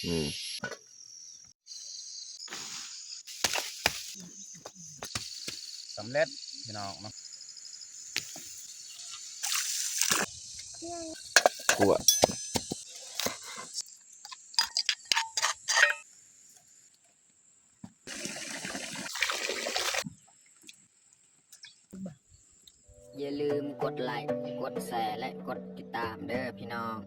อืมสำเร็จพี่น้องเนาะขั่วอย่าลืมกดไลค์กดแชร์และกดติดตามเด้อพี่น้อง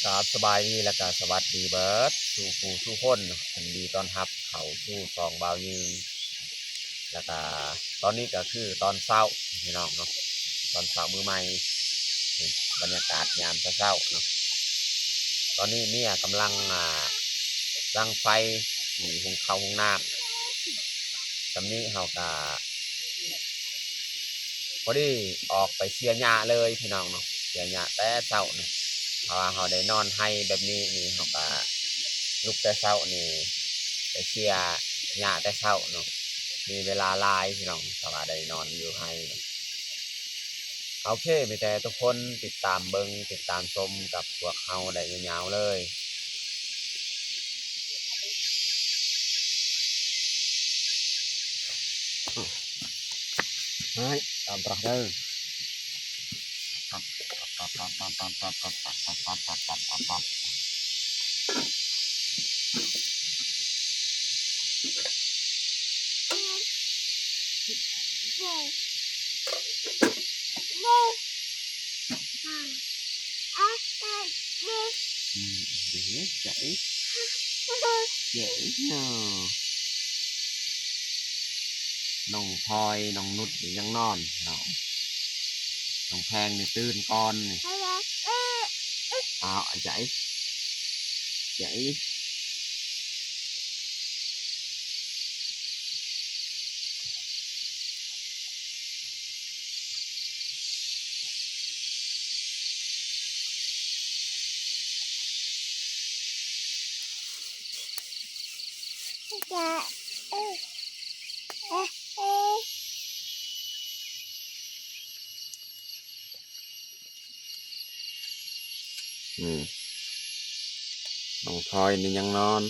ครับสบายดีแล้วก็สวัสดีเบิร์ดสู่ผู้สู่คนยินดีต้อนรับเขาสู่ซองบาวยืนแล้วก็ตอนนี้ก็คือตอนเช้าพี่น้องเนาะตอนเช้ามือใหม่บรรยากาศยามเช้าเนาะตอนนี้เนี่ยกำลังรังไฟหุงข้าวหุงน้ำตอนนี้เราก็พอดีออกไปเชียร์หญ้าเลยพี่น้องเนาะเชียร์หญ้าแต่เช้าเนาะเพราะว่าเราได้นอนให้แบบนี้นี่เราก็ลุกแต่เช้านี่ไปเชียร์หญ้าแต่เช้าเนาะมีเวลาลายพี่น้องเพราะว่าได้นอนอยู่ให้โอเคมีแต่ทุกคนติดตามเบิงติดตามชมกับพวกเราได้ยาวๆเลยเฮ้ยตามตรอกเด้อเดี๋ยวใจเจ๋งเนาะน้องพลอยน้องนุชยังนอนเนาะน้องแพงนี่ตื่นก่อนนี่อ้าวใจใจน้องพลอยนี่ยังนอน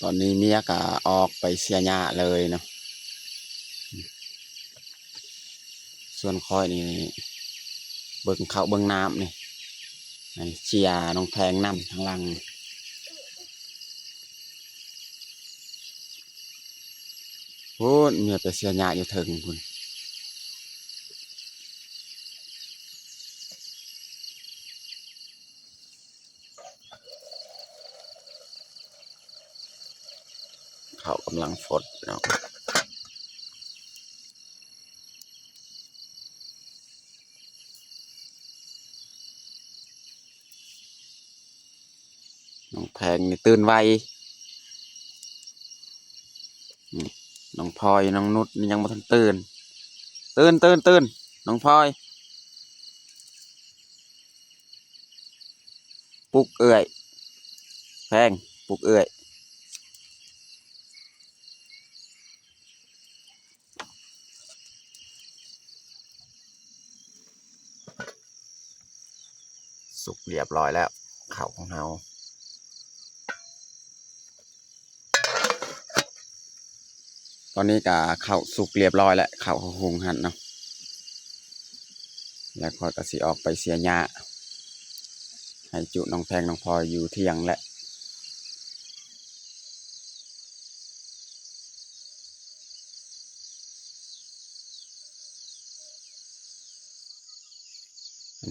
ตอนนี้เมียก็ออกไปเสียหญ้าเลยเนาะส่วนคอยนี่เบิ่งเขาเบิ่งน้ำนี่เชียร์น้องแพงน้ำทางหลังโอ้เมียไปเสียหญ้าอยู่ถึงคุณเขากำลังฝดเนาะน้องแพงนี่ตื่นไวน้องพลอยน้องนุชนี่ยังไม่ทันตื่นตื่นน้องพลอยปลุกเอื่อยแพงปลุกเอื่อยสุกเรียบร้อยแล้วข้าวของเราตอนนี้ก็ข้าวสุกเรียบร้อยแล้วข้าวหุงหั่นเนาะแล้วคอยก็สิออกไปเสียหญ้าให้จุน้องแพงน้องพลอยอยู่เที่ยงแหละ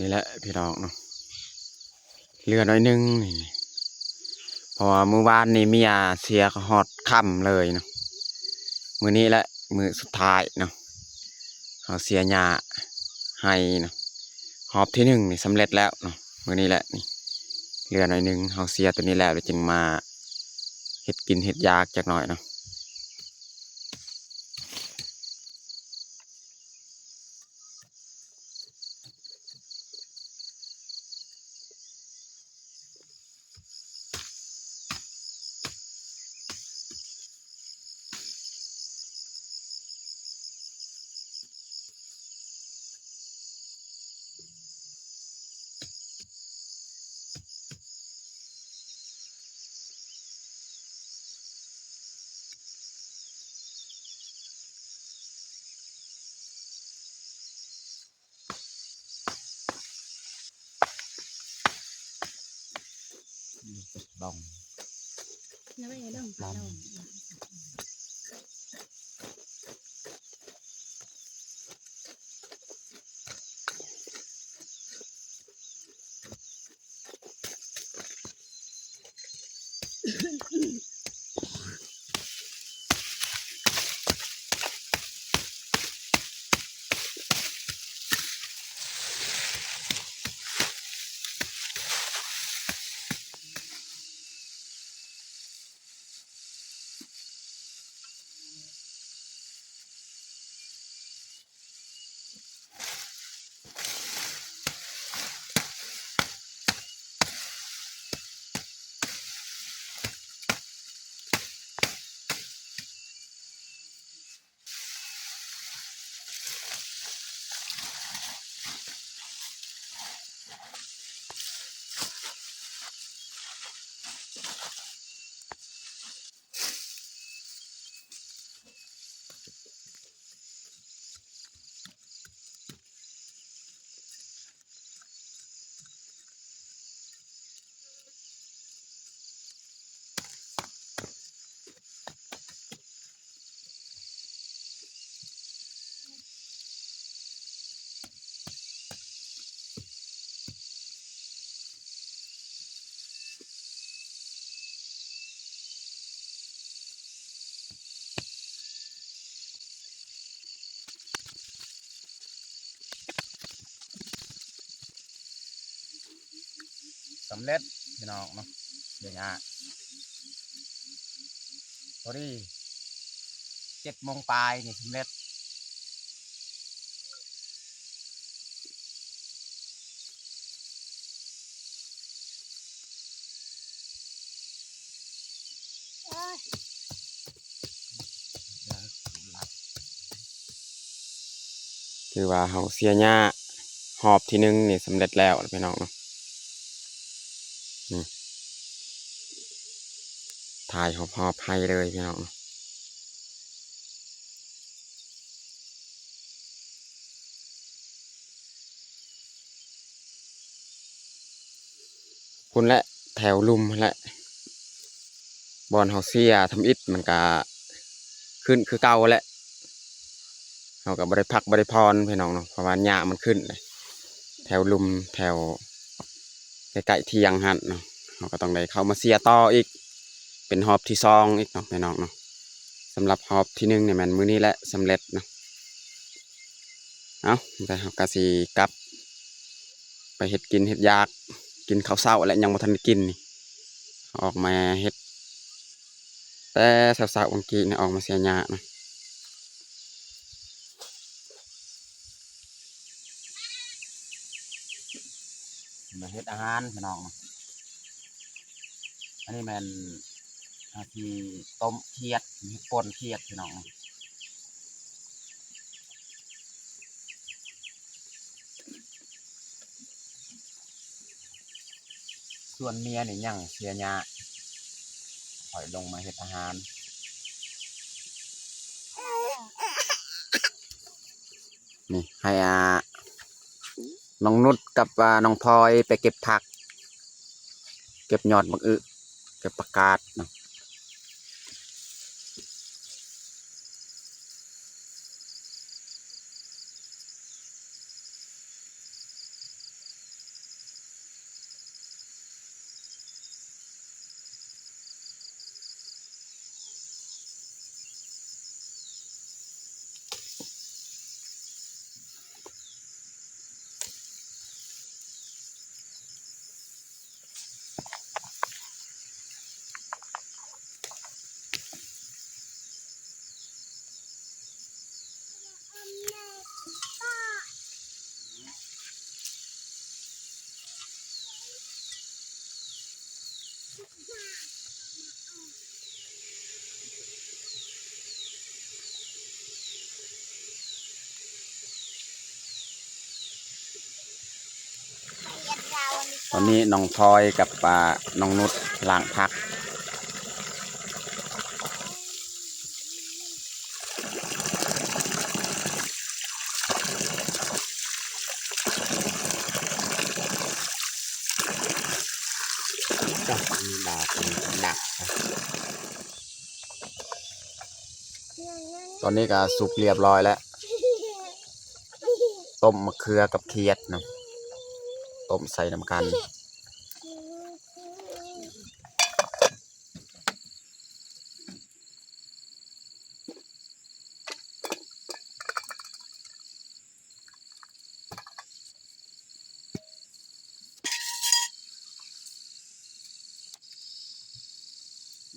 นี่แหละพี่น้องเนาะเรือน้อยหนึงนี่เพราะว่ามื้อวานนี่เมียเสียก็ฮอดค่ำเลยเนาะมื้อนี้แหละมื้อสุดท้ายเนาะเขาเสียหญ้าให้เนาะหอบที่หนึ่งนี่สำเร็จแล้วเนาะมื้อนี้แหละนี่เรือน้อยหนึงเขาเสียตัวนี้แล้วจึงมาเฮ็ดกินเฮ็ดยากจักหน่อยเนาะ ลอง แล้วไม่ได้เรื่องปลาเรา สำเร็จพี่น้องเนาะเดี๋ยวนะพอดี7 โมงปลายนี่สำเร็จคือว่าเขาเสียหญ้าหอบที่หนึ่งนี่สำเร็จแล้วพี่น้องเนาะนี่ถ่ายหอบให้เลยพี่น้องเนาะคุณและแถวลุมและบอลเขาเสียทำอิฐมันก็ขึ้นคือเก่าแหละเขากับบริพักบริพรพี่น้องเนาะเพราะว่าหญ้ามันขึ้นเลยแถวลุมแถวใกล้ๆเที่ยงหันเนาะเขาก็ต้องได้เข้ามาเสียต่ออีกเป็นหอบที่สองอีกเนาะพี่น้องเนาะสำหรับหอบที่หนึ่งเนี่ยมันมื้อนี้แหละสำเร็จเนาะเอาแต่เขาก็สิกลับไปเฮ็ดกินเฮ็ดยากกินข้าวเช้าและยังบ่ทันได้กินนี่ออกมาเฮ็ดแต่เช้าๆเมื่อกี้เนี่ยออกมาเสียหญ้าเนาะ มาเฮ็ดอาหารพี่น้องเนาะอันนี้มันที่ต้มเขียดเฮ็ดป่นเขียดพี่น้องเนาะส่วนเมียนี่ยังเสียหญ้าปล่อยลงมาเฮ็ดอาหารนี่ให้น้องนุชกับน้องพลอยไปเก็บผักเก็บยอดบักอึเก็บประกาศเนาะ อนนี้น้องพลอยกับน้องนุชล้างพักจับมีดาบดักตอนนี้ก็สุกเรียบร้อยแล้วต้มมะเขือกับเขียดนะต้มใส่น้ำกัน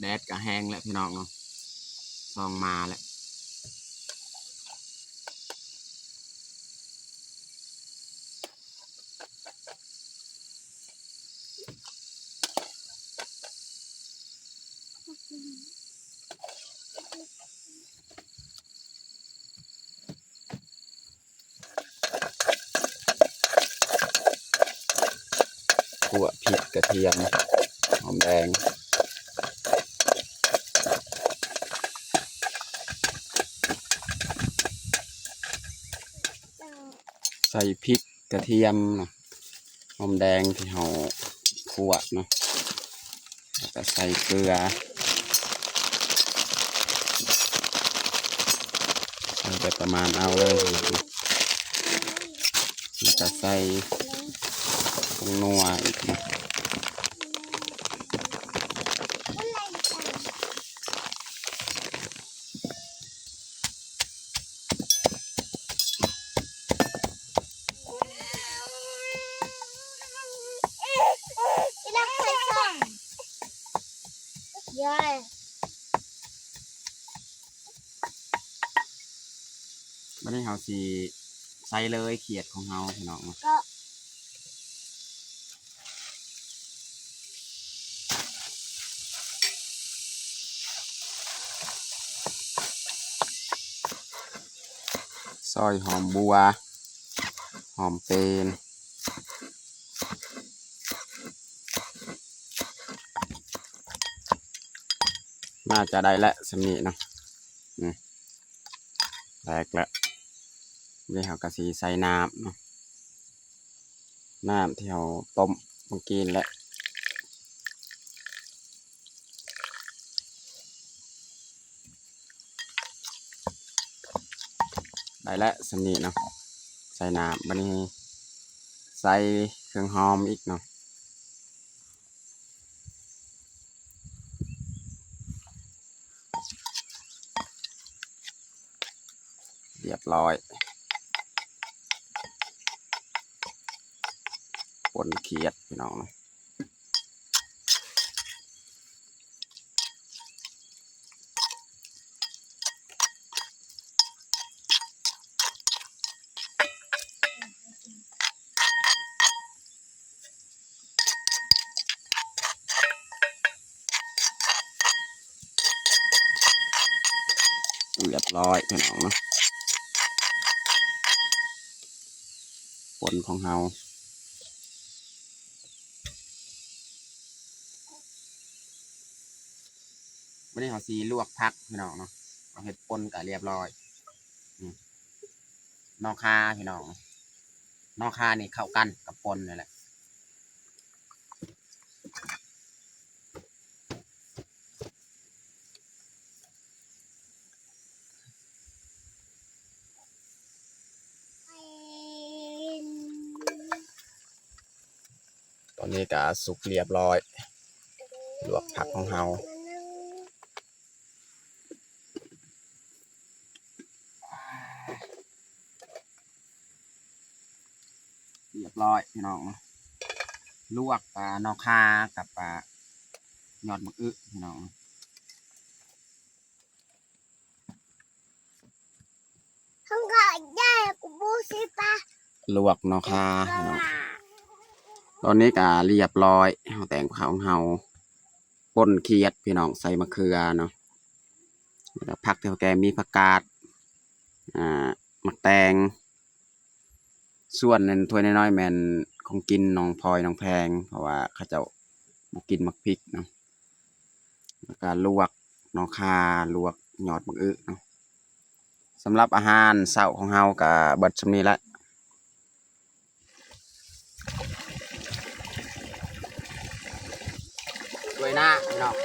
แดดก็แห้งแล้วพี่น้องเนาะซองมาแล้วขั่วพริกกระเทียมหอมแดงใส่พริกกระเทียมเนาะหอมแดงที่เราคั่วเนาะแล้วก็ใส่เกลือใส่ไปประมาณเอาเลยแล้วก็ใส่ผงนัวอีกนะวันนี้เราสิใส่เลยเขียดของเราพี่น้องซอยหอมบัวหอมเป็นน่าจะได้แล้วสำนีเนาะแตกแล้วนี่เราก็สีใส่น้ำเนาะน้ำที่เราต้มเมื่อกี้แล้วได้แล้วสำนีเนาะใส่น้ำบันนี้ใส่เครื่องหอมอีกเนาะเรียบร้อยป่นเขียดพี่น้องเนาะเรียบร้อยพี่น้องเนาะป่นของเราวันนี้เราสีลวกพักพี่น้องเนาะเอาเห็ดป่นก็เรียบร้อยนอกคาพี่น้องนอกคานี่เข้ากันกับป่นนี่แหละตอนนี้ก็สุกเรียบร้อยลวกผักของเราเรียบร้อยพี่น้องลวกนอกคากับยอดมะอึพี่น้องลวกนอกคาพี่น้องตอนนี้ก็เรียบร้อยเราแต่งข้าวของเราป่นเขียดพี่น้องใส่มะเขือเนาะแล้วผักที่แกมีผักกาดมะแตงส่วนนั้นถ้วยน้อยๆแมน ของกินน้องพลอยน้องแพงเพราะว่าเขาเจ้าบ่กินมักพริกเนาะแล้วก็ลวกเนาะข่าลวกยอดบักอึเนาะสำหรับอาหารเช้าของเฮาก็เบิดส่ำนี้ละด้วยหน้าพี่น้อง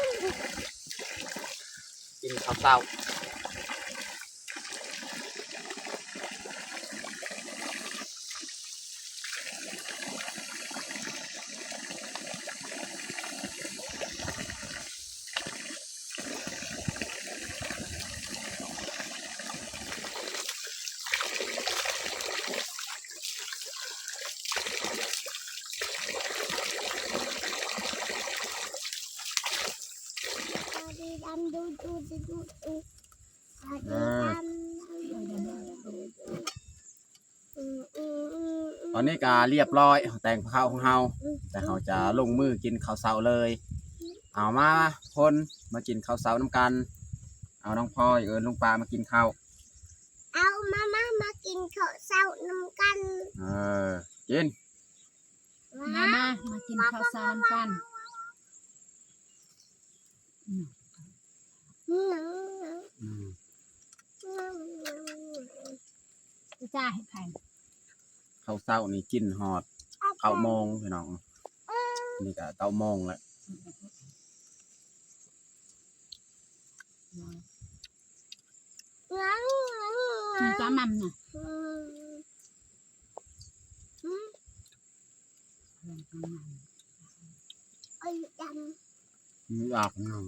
กินข้าวเช้าตอนนี้ก็เรียบร้อยแต่งข้าวของเฮาแต่เฮาจะลงมือกินข้าวเช้าเลยเอามาคนมากินข้าวเช้าน้ำกันเอาน้องพลอยลุงปลามากินข้าว เอามากินข้าวเช้าน้ำกัน กิน มากินข้าวสารกันจ้าให้ใคร ข้าวเช้านี่กินฮอด9 โมงพี่น้องนี่ก็9 โมงแล้ว จ้ามัมน่ะ อยากหนัง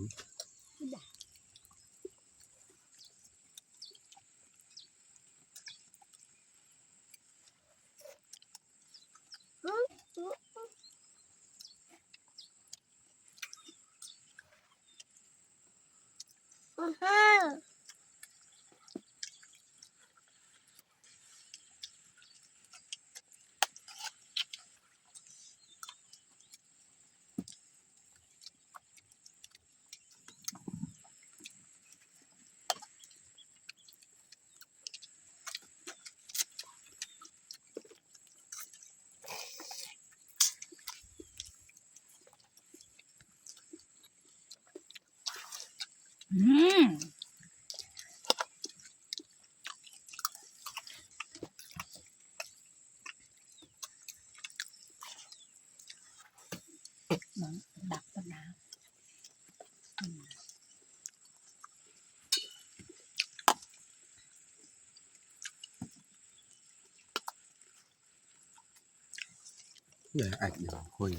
ดักต้นน้ำ เดี๋ยวอัดอยู่คุย